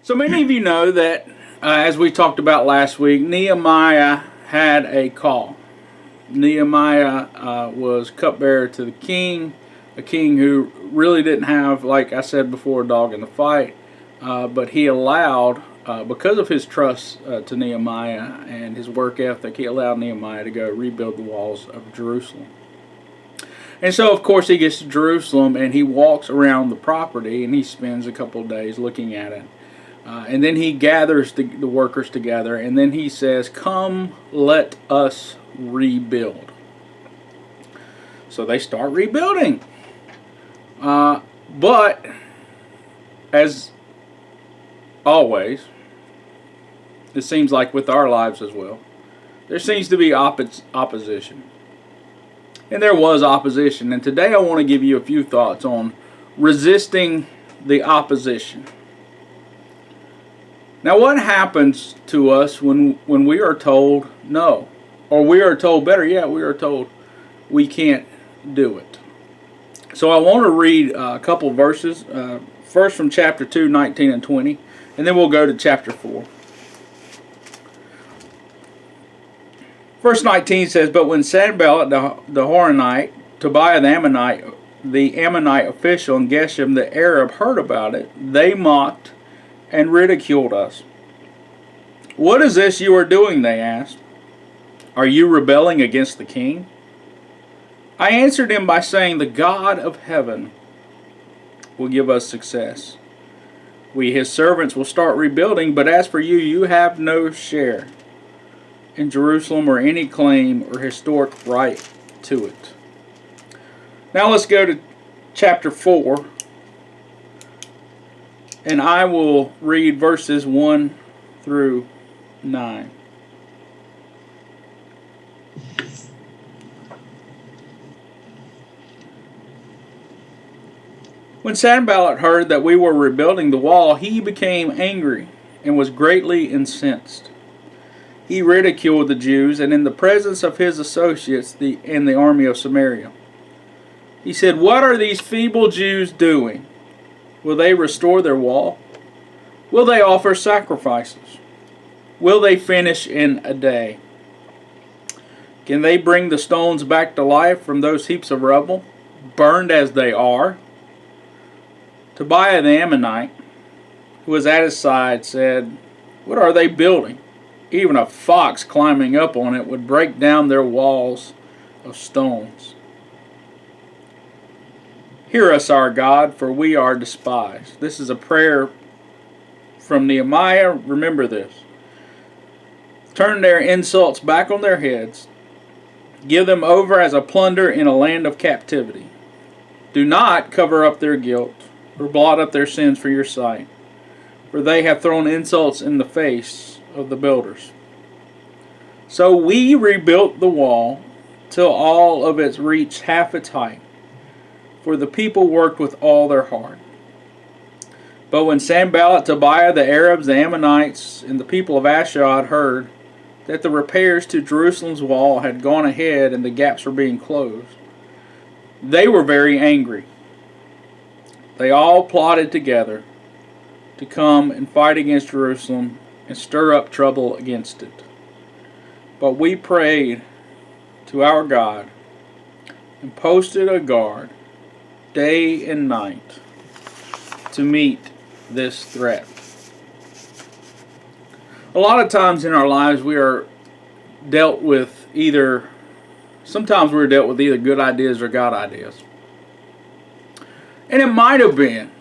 So many of you know that, as we talked about last week, Nehemiah had a call. Nehemiah was cupbearer to the king, a king who really didn't have, like I said before, a dog in the fight, but he allowed, because of his trust to Nehemiah and his work ethic, he allowed Nehemiah to go rebuild the walls of Jerusalem. And so, of course, he gets to Jerusalem and he walks around the property and he spends a couple of days looking at it. And then he gathers the workers together, and then he says, "Come, let us rebuild." So they start rebuilding. But, as always, it seems like with our lives as well, there seems to be opposition. And there was opposition. And today I want to give you a few thoughts on resisting the opposition. Now, what happens to us when we are told no? Or we are told, better yet, we are told we can't do it. So I want to read a couple verses. First from chapter 2, 19 and 20. And then we'll go to chapter 4. Verse 19 says, "But when Sanballat the Horonite, Tobiah the Ammonite official, and Geshem the Arab heard about it, they mocked and ridiculed us. 'What is this you are doing?' they asked. 'Are you rebelling against the king?' I answered him by saying, 'The God of heaven will give us success. We, his servants, will start rebuilding, but as for you, you have no share in Jerusalem or any claim or historic right to it.'" Now let's go to chapter 4. And I will read verses 1 through 9. "When Sanballat heard that we were rebuilding the wall, he became angry and was greatly incensed. He ridiculed the Jews and in the presence of his associates in the army of Samaria. He said, 'What are these feeble Jews doing? Will they restore their wall? Will they offer sacrifices? Will they finish in a day? Can they bring the stones back to life from those heaps of rubble, burned as they are?' Tobiah the Ammonite, who was at his side, said, 'What are they building? Even a fox climbing up on it would break down their walls of stones. Hear us, our God, for we are despised.'" This is a prayer from Nehemiah. Remember this. "Turn their insults back on their heads. Give them over as a plunder in a land of captivity. Do not cover up their guilt or blot up their sins for your sight, for they have thrown insults in the face of the builders. So we rebuilt the wall till all of it reached half its height, for the people worked with all their heart. But when Sanballat, Tobiah, the Arabs, the Ammonites, and the people of Ashdod heard that the repairs to Jerusalem's wall had gone ahead and the gaps were being closed, they were very angry. They all plotted together to come and fight against Jerusalem and stir up trouble against it. But we prayed to our God and posted a guard day and night to meet this threat." A lot of times in our lives we are dealt with sometimes we're dealt with either good ideas or God ideas. And it might have been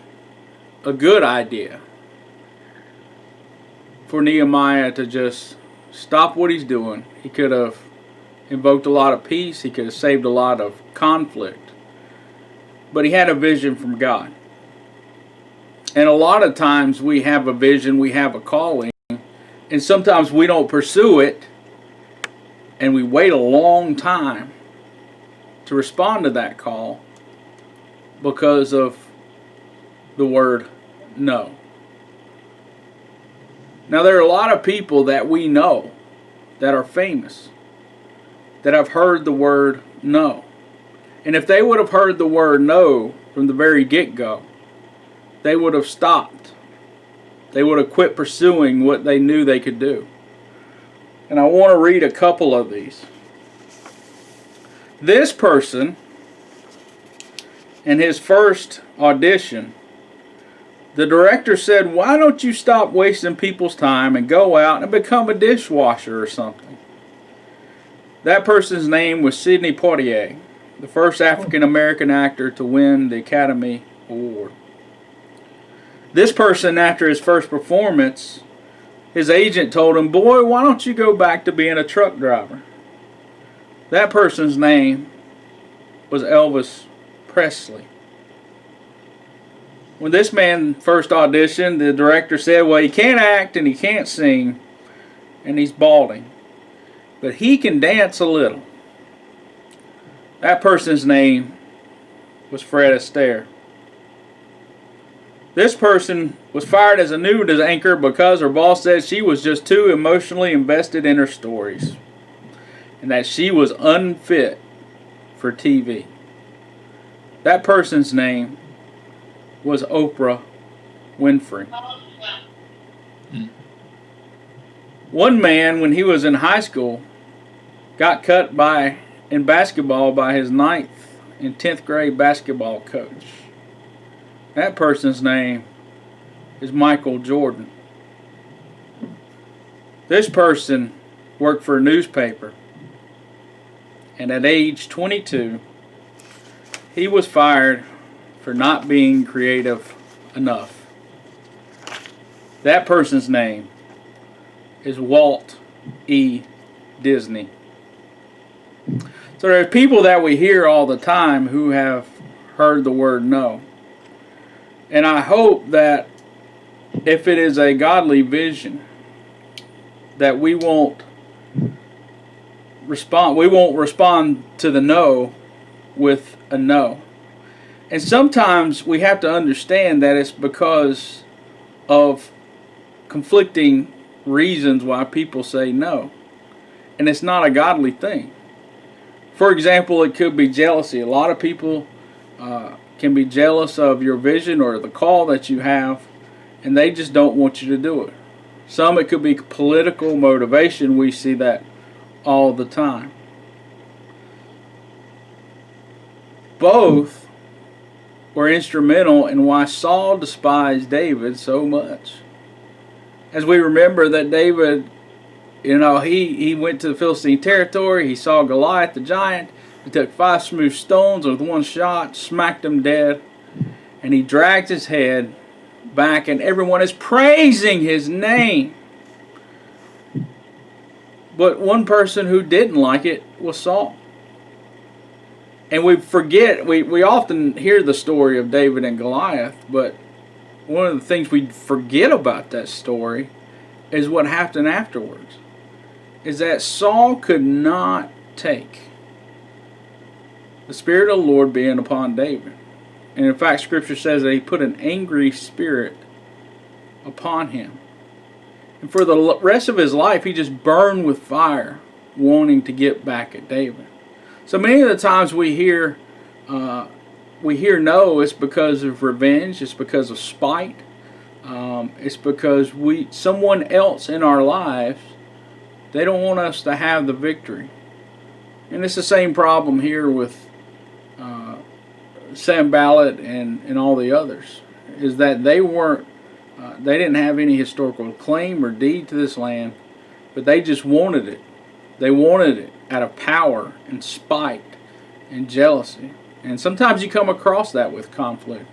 a good idea for Nehemiah to just stop what he's doing. He could have invoked a lot of peace. He could have saved a lot of conflict. But he had a vision from God. And a lot of times we have a vision, we have a calling, and sometimes we don't pursue it, and we wait a long time to respond to that call because of the word no. Now, there are a lot of people that we know that are famous that have heard the word no. And if they would have heard the word no from the very get-go, they would have stopped They would have quit pursuing what they knew they could do. And I want to read a couple of these. This person, in his first audition, the director said, "Why don't you stop wasting people's time and go out and become a dishwasher or something?" That person's name was Sidney Poitier, the first African American actor to win the Academy Award. This person, after his first performance, his agent told him, "Boy, why don't you go back to being a truck driver?" That person's name was Elvis Presley. When this man first auditioned, the director said, "Well, he can't act and he can't sing and he's balding, but he can dance a little." That person's name was Fred Astaire. This person was fired as a news anchor because her boss said she was just too emotionally invested in her stories and that she was unfit for TV. That person's name was Oprah Winfrey. One man, when he was in high school, got cut in basketball by his 9th and 10th grade basketball coach. That person's name is Michael Jordan. This person worked for a newspaper, and at age 22, he was fired for not being creative enough. That person's name is Walt E. Disney. So there are people that we hear all the time who have heard the word no. And I hope that if it is a godly vision, that we won't respond to the no with a no. And sometimes we have to understand that it's because of conflicting reasons why people say no. And it's not a godly thing. For example, it could be jealousy. A lot of people can be jealous of your vision or the call that you have, and they just don't want you to do it. Some, it could be political motivation. We see that all the time. Both were instrumental in why Saul despised David so much. As we remember that David, he went to the Philistine territory. He saw Goliath the giant. He took 5 smooth stones with one shot, smacked him dead, and he dragged his head back, and everyone is praising his name. But one person who didn't like it was Saul. And we forget, we often hear the story of David and Goliath, but one of the things we forget about that story is what happened afterwards. Is that Saul could not take the Spirit of the Lord being upon David. And in fact, Scripture says that he put an angry spirit upon him. And for the rest of his life, he just burned with fire, wanting to get back at David. So many of the times we hear no, it's because of revenge, it's because of spite, it's because someone else in our lives, they don't want us to have the victory. And it's the same problem here with Sanballat and all the others, is that they didn't have any historical claim or deed to this land, but they just wanted it. They wanted it out of power and spite and jealousy. And sometimes you come across that with conflict,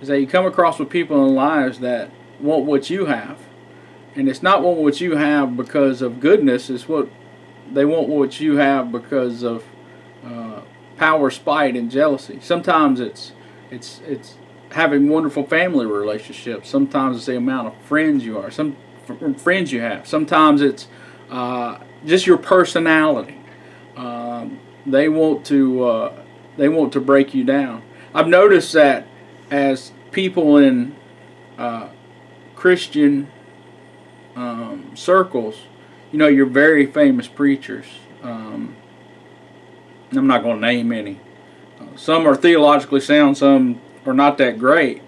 is that you come across with people in lives that want what you have. And it's not what you have because of goodness, it's what they want what you have because of power, spite, and jealousy. Sometimes it's having wonderful family relationships. Sometimes it's the amount of friends you have. Sometimes it's just your personality. They want to break you down. I've noticed that as people in Christian circles, you're very famous preachers. I'm not going to name any. Some are theologically sound, some are not that great.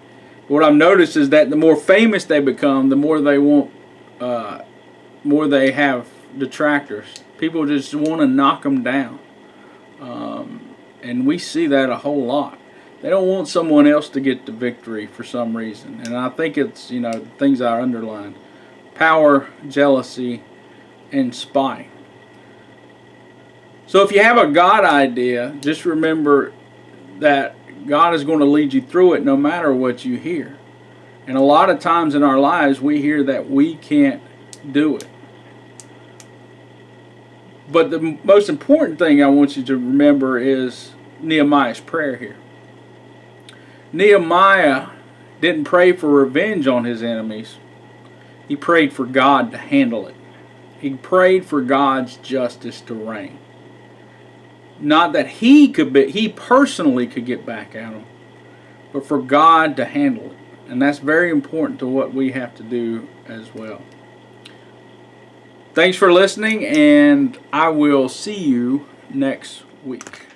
What I've noticed is that the more famous they become, the more they want, more they have detractors. People just want to knock them down, and we see that a whole lot. They don't want someone else to get the victory for some reason, and I think it's, things I underlined: power, jealousy, and spite. So if you have a God idea, just remember that God is going to lead you through it no matter what you hear. And a lot of times in our lives we hear that we can't do it. But the most important thing I want you to remember is Nehemiah's prayer here. Nehemiah didn't pray for revenge on his enemies. He prayed for God to handle it. He prayed for God's justice to reign. Not that he personally could get back at them, but for God to handle it. And that's very important to what we have to do as well. Thanks for listening, and I will see you next week.